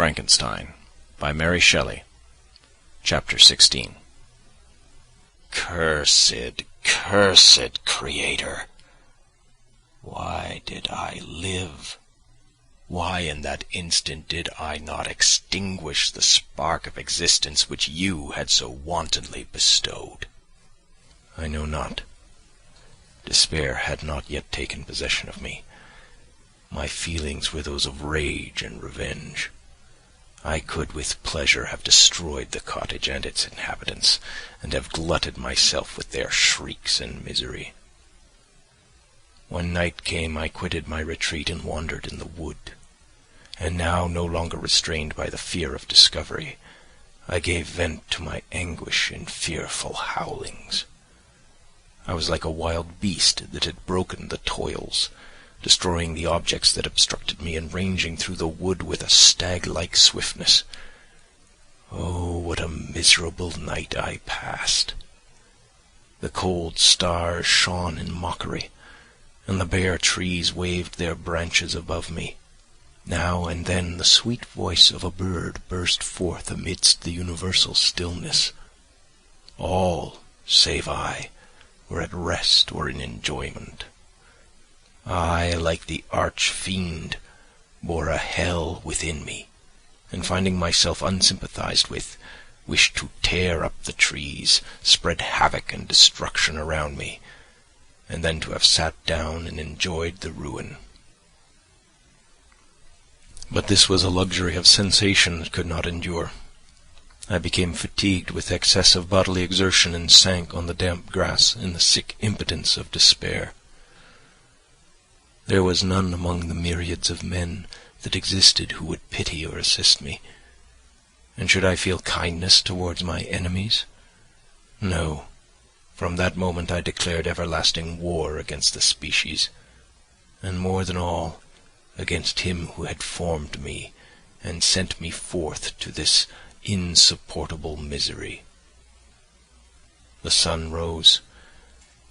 Frankenstein, by Mary Shelley. Chapter 16. Cursed, cursed Creator! Why did I live? Why in that instant did I not extinguish the spark of existence which you had so wantonly bestowed? I know not. Despair had not yet taken possession of me. My feelings were those of rage and revenge. I could with pleasure have destroyed the cottage and its inhabitants, and have glutted myself with their shrieks and misery. When night came, I quitted my retreat and wandered in the wood, and now, no longer restrained by the fear of discovery, I gave vent to my anguish in fearful howlings. I was like a wild beast that had broken the toils, destroying the objects that obstructed me, and ranging through the wood with a stag-like swiftness. Oh, what a miserable night I passed! The cold stars shone in mockery, and the bare trees waved their branches above me. Now and then the sweet voice of a bird burst forth amidst the universal stillness. All, save I, were at rest or in enjoyment. I, like the arch-fiend, bore a hell within me, and finding myself unsympathized with, wished to tear up the trees, spread havoc and destruction around me, and then to have sat down and enjoyed the ruin. But this was a luxury of sensation that could not endure. I became fatigued with excess of bodily exertion and sank on the damp grass in the sick impotence of despair. There was none among the myriads of men that existed who would pity or assist me. And should I feel kindness towards my enemies? No. From that moment I declared everlasting war against the species, and more than all, against him who had formed me and sent me forth to this insupportable misery. The sun rose.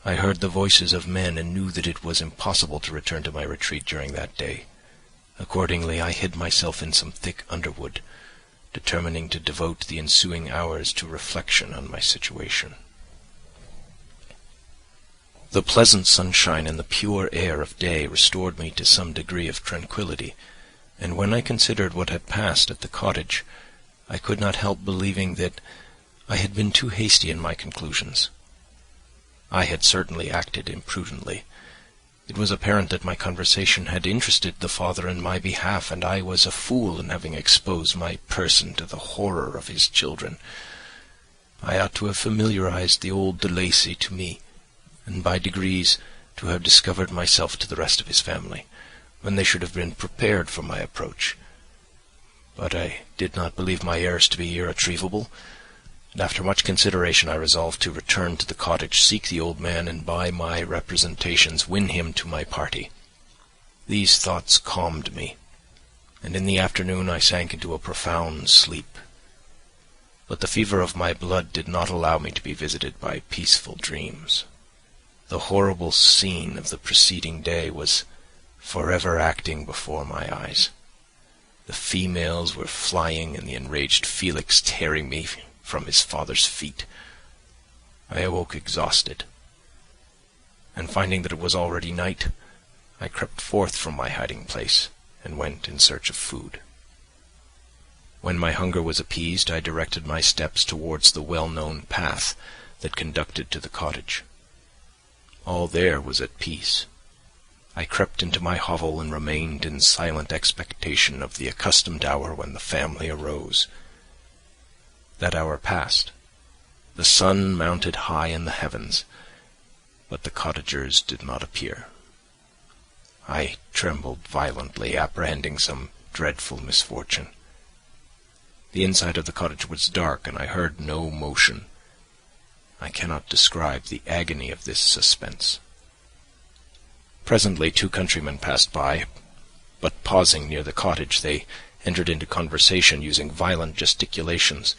I heard the voices of men and knew that it was impossible to return to my retreat during that day. Accordingly, I hid myself in some thick underwood, determining to devote the ensuing hours to reflection on my situation. The pleasant sunshine and the pure air of day restored me to some degree of tranquillity, and when I considered what had passed at the cottage, I could not help believing that I had been too hasty in my conclusions. I had certainly acted imprudently. It was apparent that my conversation had interested the father in my behalf, and I was a fool in having exposed my person to the horror of his children. I ought to have familiarized the old De Lacy to me, and by degrees to have discovered myself to the rest of his family, when they should have been prepared for my approach. But I did not believe my errors to be irretrievable, and after much consideration I resolved to return to the cottage, seek the old man, and by my representations win him to my party. These thoughts calmed me, and in the afternoon I sank into a profound sleep. But the fever of my blood did not allow me to be visited by peaceful dreams. The horrible scene of the preceding day was forever acting before my eyes. The females were flying, and the enraged Felix tearing me from his father's feet. I awoke exhausted, and finding that it was already night, I crept forth from my hiding-place and went in search of food. When my hunger was appeased, I directed my steps towards the well-known path that conducted to the cottage. All there was at peace. I crept into my hovel and remained in silent expectation of the accustomed hour when the family arose. That hour passed. The sun mounted high in the heavens, but the cottagers did not appear. I trembled violently, apprehending some dreadful misfortune. The inside of the cottage was dark, and I heard no motion. I cannot describe the agony of this suspense. Presently 2 countrymen passed by, but pausing near the cottage, they entered into conversation, using violent gesticulations.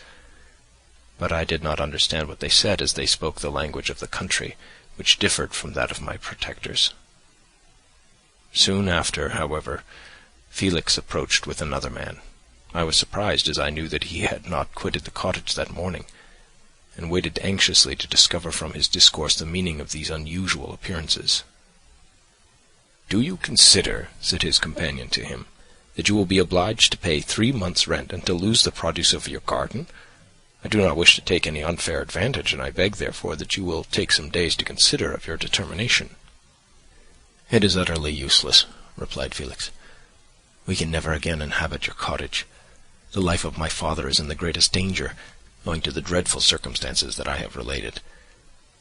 But I did not understand what they said, as they spoke the language of the country, which differed from that of my protectors. Soon after, however, Felix approached with another man. I was surprised, as I knew that he had not quitted the cottage that morning, and waited anxiously to discover from his discourse the meaning of these unusual appearances. "Do you consider," said his companion to him, "that you will be obliged to pay 3 months' rent and to lose the produce of your garden? I do not wish to take any unfair advantage, and I beg, therefore, that you will take some days to consider of your determination." "It is utterly useless," replied Felix. "We can never again inhabit your cottage. The life of my father is in the greatest danger, owing to the dreadful circumstances that I have related.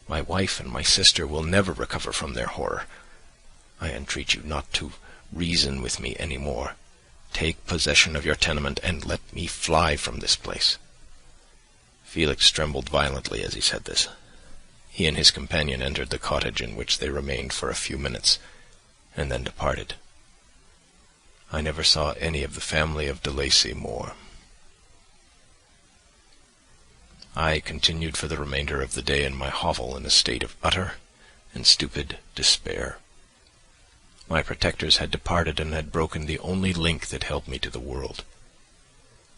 My wife and my sister will never recover from their horror. I entreat you not to reason with me any more. Take possession of your tenement, and let me fly from this place." Felix trembled violently as he said this. He and his companion entered the cottage, in which they remained for a few minutes, and then departed. I never saw any of the family of de Lacy more. I continued for the remainder of the day in my hovel in a state of utter and stupid despair. My protectors had departed and had broken the only link that held me to the world.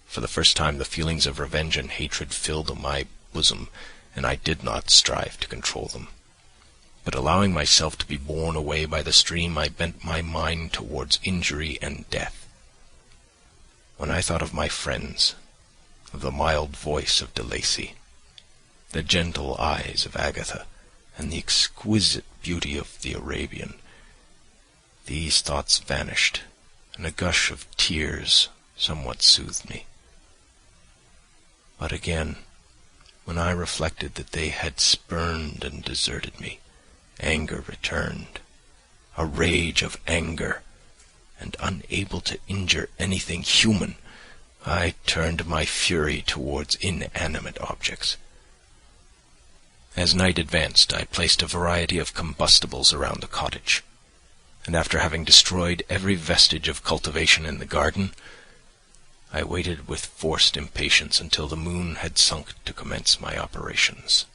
For the first time the feelings of revenge and hatred filled my bosom, and I did not strive to control them. But allowing myself to be borne away by the stream, I bent my mind towards injury and death. When I thought of my friends, of the mild voice of de Lacy, the gentle eyes of Agatha, and the exquisite beauty of the Arabian, these thoughts vanished, and a gush of tears somewhat soothed me. But again, when I reflected that they had spurned and deserted me, anger returned, a rage of anger, and unable to injure anything human, I turned my fury towards inanimate objects. As night advanced, I placed a variety of combustibles around the cottage, and after having destroyed every vestige of cultivation in the garden, I waited with forced impatience until the moon had sunk to commence my operations.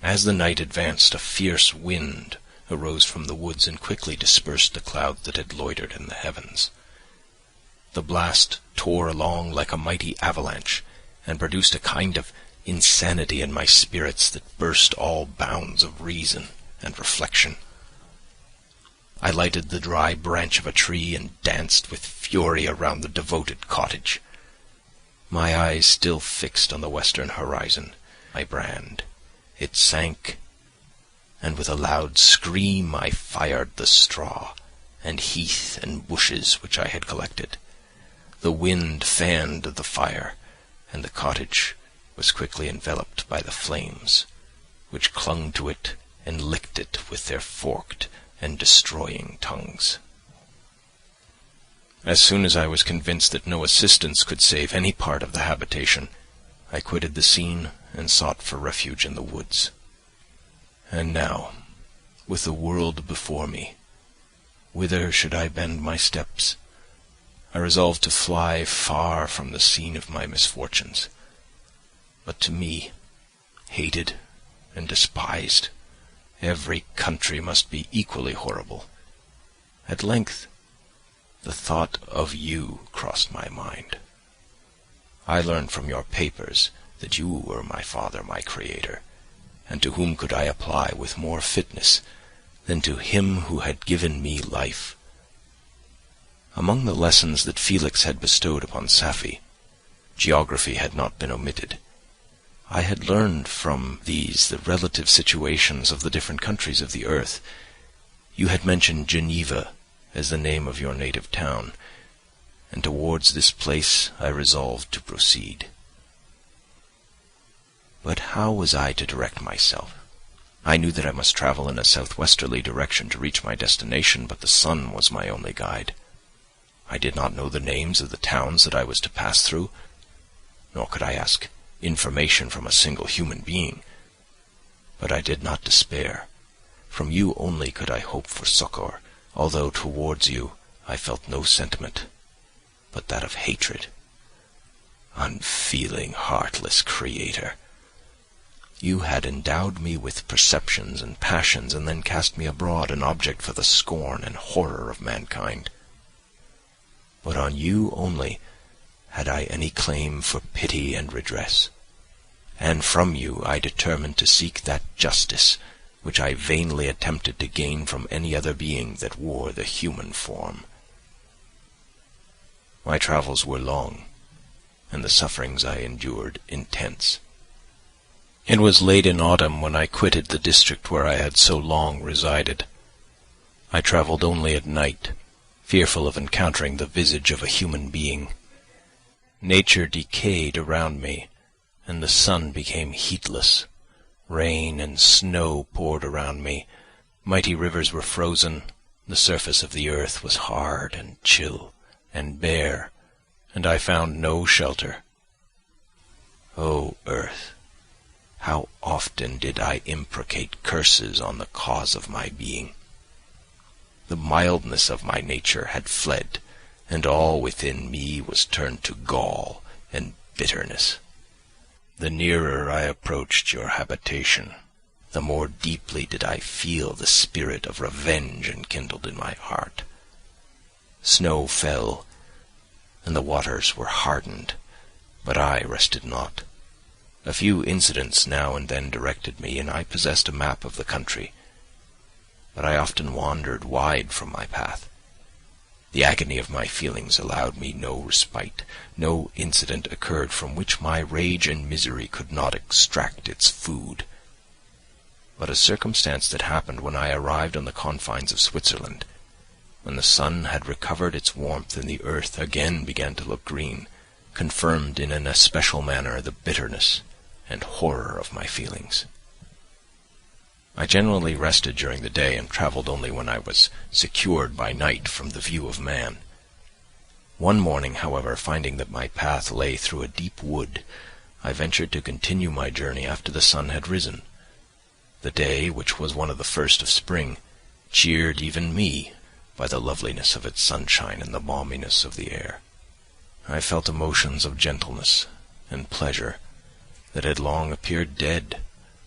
As the night advanced, a fierce wind arose from the woods and quickly dispersed the clouds that had loitered in the heavens. The blast tore along like a mighty avalanche, and produced a kind of insanity in my spirits that burst all bounds of reason and reflection. I lighted the dry branch of a tree and danced with fury around the devoted cottage. My eyes still fixed on the western horizon, my brand. It sank, and with a loud scream I fired the straw and heath and bushes which I had collected. The wind fanned the fire, and the cottage was quickly enveloped by the flames, which clung to it and licked it with their forked and destroying tongues. As soon as I was convinced that no assistance could save any part of the habitation, I quitted the scene and sought for refuge in the woods. And now, with the world before me, whither should I bend my steps? I resolved to fly far from the scene of my misfortunes. But to me, hated and despised, every country must be equally horrible. At length, the thought of you crossed my mind. I learned from your papers that you were my father, my creator, and to whom could I apply with more fitness than to him who had given me life? Among the lessons that Felix had bestowed upon Safie, geography had not been omitted. I had learned from these the relative situations of the different countries of the earth. You had mentioned Geneva as the name of your native town, and towards this place I resolved to proceed. But how was I to direct myself? I knew that I must travel in a southwesterly direction to reach my destination, but the sun was my only guide. I did not know the names of the towns that I was to pass through, nor could I ask information from a single human being. But I did not despair. From you only could I hope for succor, although towards you I felt no sentiment but that of hatred. Unfeeling, heartless creator! You had endowed me with perceptions and passions, and then cast me abroad, an object for the scorn and horror of mankind. but on you only had I any claim for pity and redress, and from you I determined to seek that justice which I vainly attempted to gain from any other being that wore the human form. My travels were long, and the sufferings I endured intense. It was late in autumn when I quitted the district where I had so long resided. I travelled only at night, fearful of encountering the visage of a human being. Nature decayed around me, and the sun became heatless. Rain and snow poured around me. Mighty rivers were frozen. The surface of the earth was hard and chill and bare, and I found no shelter. O earth, how often did I imprecate curses on the cause of my being! The mildness of my nature had fled, and all within me was turned to gall and bitterness. The nearer I approached your habitation, the more deeply did I feel the spirit of revenge enkindled in my heart. Snow fell, and the waters were hardened, but I rested not. A few incidents now and then directed me, and I possessed a map of the country, but I often wandered wide from my path. The agony of my feelings allowed me no respite. No incident occurred from which my rage and misery could not extract its food. But a circumstance that happened when I arrived on the confines of Switzerland, when the sun had recovered its warmth and the earth again began to look green, confirmed in an especial manner the bitterness and horror of my feelings. I generally rested during the day and travelled only when I was secured by night from the view of man. One morning, however, finding that my path lay through a deep wood, I ventured to continue my journey after the sun had risen. The day, which was one of the first of spring, cheered even me by the loveliness of its sunshine and the balminess of the air. I felt emotions of gentleness and pleasure that had long appeared dead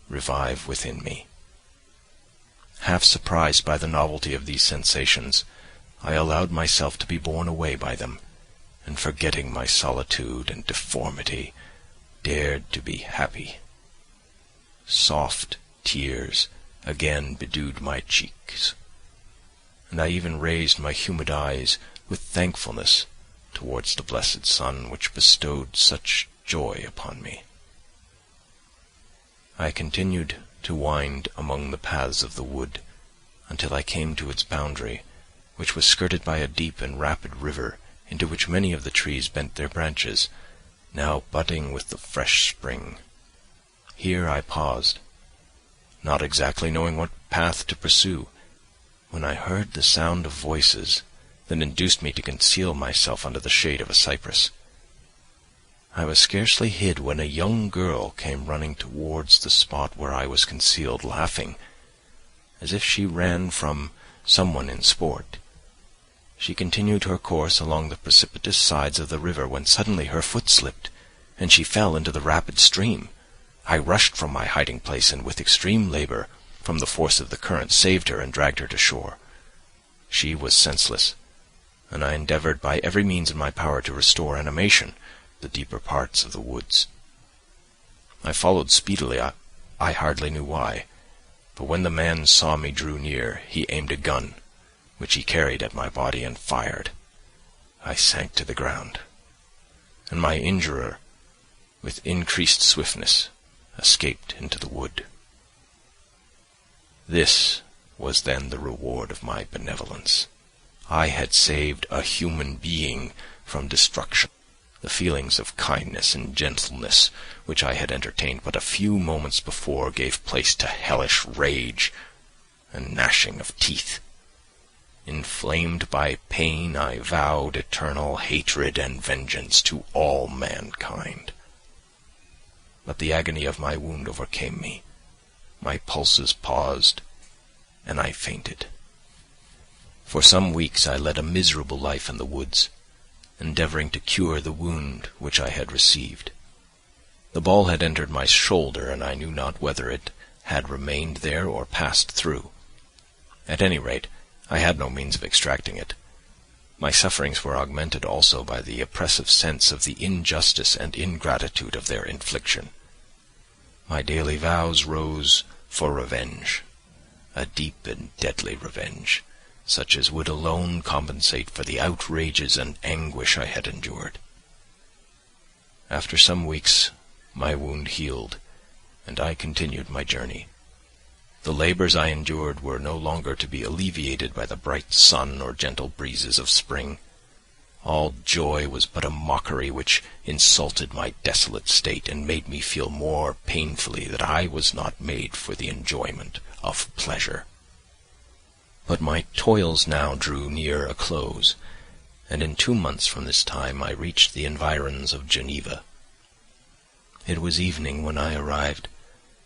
revive within me. Half surprised by the novelty of these sensations, I allowed myself to be borne away by them, and forgetting my solitude and deformity, dared to be happy. Soft tears again bedewed my cheeks, and I even raised my humid eyes with thankfulness towards the blessed sun which bestowed such joy upon me. I continued to wind among the paths of the wood until I came to its boundary, which was skirted by a deep and rapid river into which many of the trees bent their branches, now budding with the fresh spring. Here I paused, not exactly knowing what path to pursue, when I heard the sound of voices that induced me to conceal myself under the shade of a cypress. I was scarcely hid when a young girl came running towards the spot where I was concealed, laughing, as if she ran from someone in sport. She continued her course along the precipitous sides of the river when suddenly her foot slipped, and she fell into the rapid stream. I rushed from my hiding place, and with extreme labour, from the force of the current, saved her and dragged her to shore. She was senseless, and I endeavoured by every means in my power to restore animation the deeper parts of the woods. I followed speedily, I hardly knew why, but when the man saw me drew near, he aimed a gun, which he carried at my body, and fired. I sank to the ground, and my injurer, with increased swiftness, escaped into the wood. This was then the reward of my benevolence. I had saved a human being from destruction. The feelings of kindness and gentleness which I had entertained but a few moments before gave place to hellish rage and gnashing of teeth. Inflamed by pain, I vowed eternal hatred and vengeance to all mankind. But the agony of my wound overcame me. My pulses paused, and I fainted. For some weeks I led a miserable life in the woods, endeavouring to cure the wound which I had received. The ball had entered my shoulder, and I knew not whether it had remained there or passed through. At any rate, I had no means of extracting it. My sufferings were augmented also by the oppressive sense of the injustice and ingratitude of their infliction. My daily vows rose for revenge, a deep and deadly revenge, such as would alone compensate for the outrages and anguish I had endured. After some weeks my wound healed, and I continued my journey. The labours I endured were no longer to be alleviated by the bright sun or gentle breezes of spring. All joy was but a mockery which insulted my desolate state and made me feel more painfully that I was not made for the enjoyment of pleasure. But my toils now drew near a close, and in 2 months from this time I reached the environs of Geneva. It was evening when I arrived,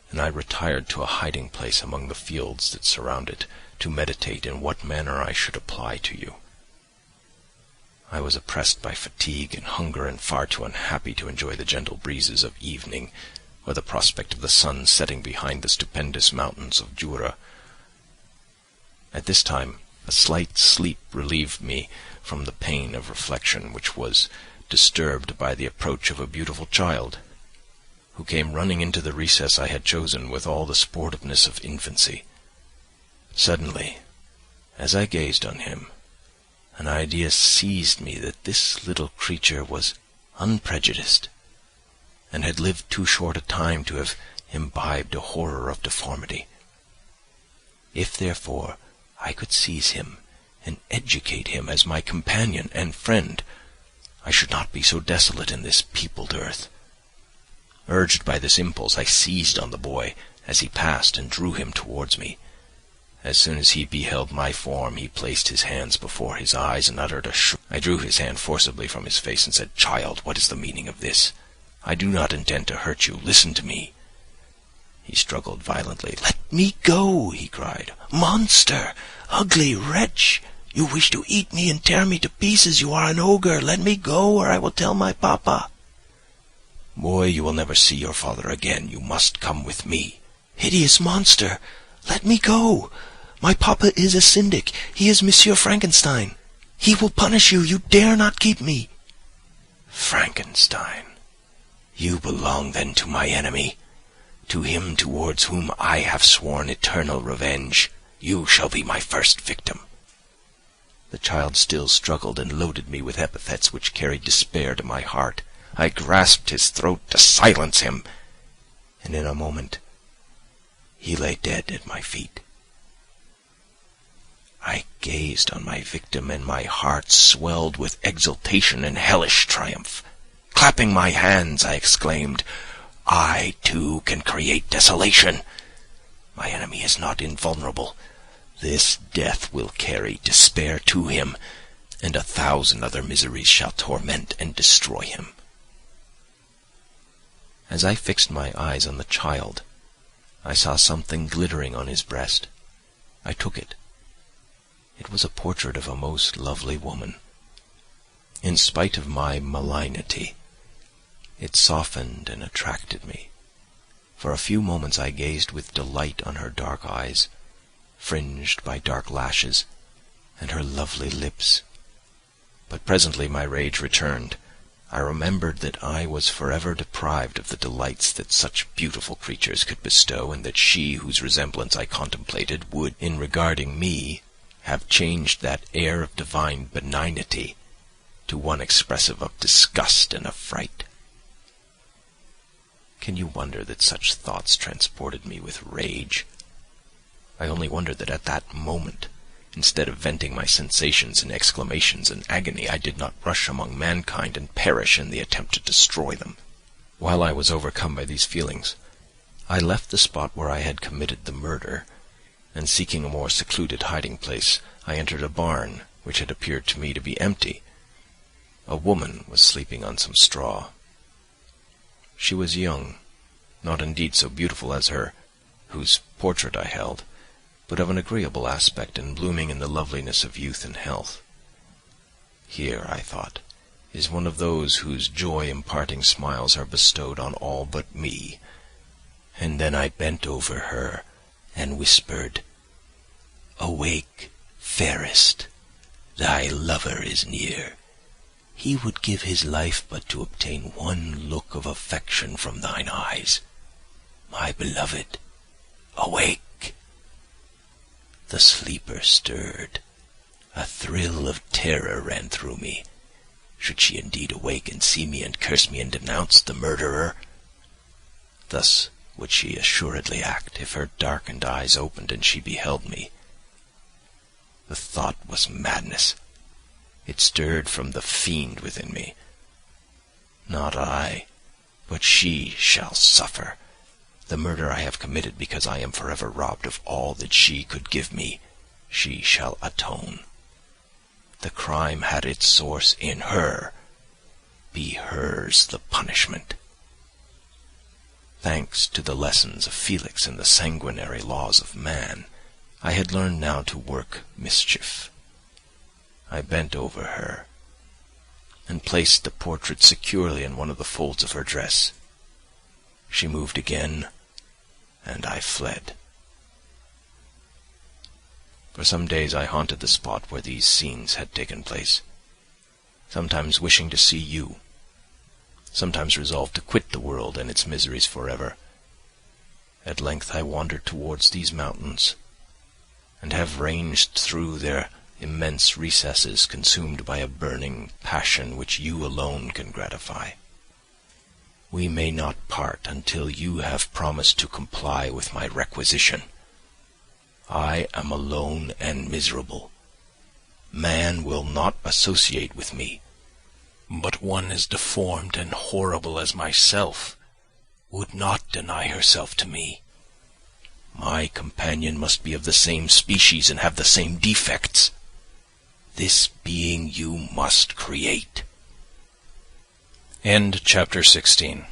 and I retired to a hiding-place among the fields that surround it, to meditate in what manner I should apply to you. I was oppressed by fatigue and hunger, and far too unhappy to enjoy the gentle breezes of evening, or the prospect of the sun setting behind the stupendous mountains of Jura. At this time a slight sleep relieved me from the pain of reflection, which was disturbed by the approach of a beautiful child, who came running into the recess I had chosen with all the sportiveness of infancy. Suddenly, as I gazed on him, an idea seized me that this little creature was unprejudiced, and had lived too short a time to have imbibed a horror of deformity. If, therefore, I could seize him and educate him as my companion and friend, I should not be so desolate in this peopled earth. Urged by this impulse, I seized on the boy as he passed and drew him towards me. As soon as he beheld my form, he placed his hands before his eyes and uttered a shriek. I drew his hand forcibly from his face and said, "Child, what is the meaning of this? I do not intend to hurt you. Listen to me." He struggled violently. "Let me go," he cried. "Monster! Ugly wretch! You wish to eat me and tear me to pieces. You are an ogre. Let me go, or I will tell my papa." "Boy, you will never see your father again. You must come with me." "Hideous monster! Let me go. My papa is a syndic. He is Monsieur Frankenstein. He will punish you. You dare not keep me." "Frankenstein! You belong then to my enemy, to him towards whom I have sworn eternal revenge. You shall be my first victim." The child still struggled and loaded me with epithets which carried despair to my heart. I grasped his throat to silence him, and in a moment he lay dead at my feet. I gazed on my victim, and my heart swelled with exultation and hellish triumph. Clapping my hands, I exclaimed, "I, too, can create desolation. My enemy is not invulnerable. This death will carry despair to him, and 1,000 other miseries shall torment and destroy him." As I fixed my eyes on the child, I saw something glittering on his breast. I took it. It was a portrait of a most lovely woman. In spite of my malignity, it softened and attracted me. For a few moments I gazed with delight on her dark eyes, fringed by dark lashes, and her lovely lips. But presently my rage returned. I remembered that I was forever deprived of the delights that such beautiful creatures could bestow, and that she whose resemblance I contemplated would, in regarding me, have changed that air of divine benignity to one expressive of disgust and affright. Can you wonder that such thoughts transported me with rage? I only wonder that at that moment, instead of venting my sensations in exclamations and agony, I did not rush among mankind and perish in the attempt to destroy them. While I was overcome by these feelings, I left the spot where I had committed the murder, and seeking a more secluded hiding-place, I entered a barn which had appeared to me to be empty. A woman was sleeping on some straw. She was young, not indeed so beautiful as her, whose portrait I held, but of an agreeable aspect and blooming in the loveliness of youth and health. Here, I thought, is one of those whose joy-imparting smiles are bestowed on all but me, and then I bent over her and whispered, "Awake, fairest, Thy lover is near. He would give his life but to obtain one look of affection from thine eyes. My beloved, awake!" The sleeper stirred. A thrill of terror ran through me. Should she indeed awake and see me and curse me and denounce the murderer? Thus would she assuredly act if her darkened eyes opened and she beheld me. The thought was madness. It stirred from the fiend within me. Not I, but she shall suffer. The murder I have committed because I am forever robbed of all that she could give me, she shall atone. The crime had its source in her. Be hers the punishment. Thanks to the lessons of Felix and the sanguinary laws of man, I had learned now to work mischief. I bent over her and placed the portrait securely in one of the folds of her dress. She moved again, and I fled. For some days I haunted the spot where these scenes had taken place, sometimes wishing to see you, sometimes resolved to quit the world and its miseries forever. At length I wandered towards these mountains, and have ranged through their immense recesses, consumed by a burning passion which you alone can gratify. We may not part until you have promised to comply with my requisition. I am alone and miserable. Man will not associate with me, but one as deformed and horrible as myself would not deny herself to me. My companion must be of the same species and have the same defects. This being you must create. End chapter 16.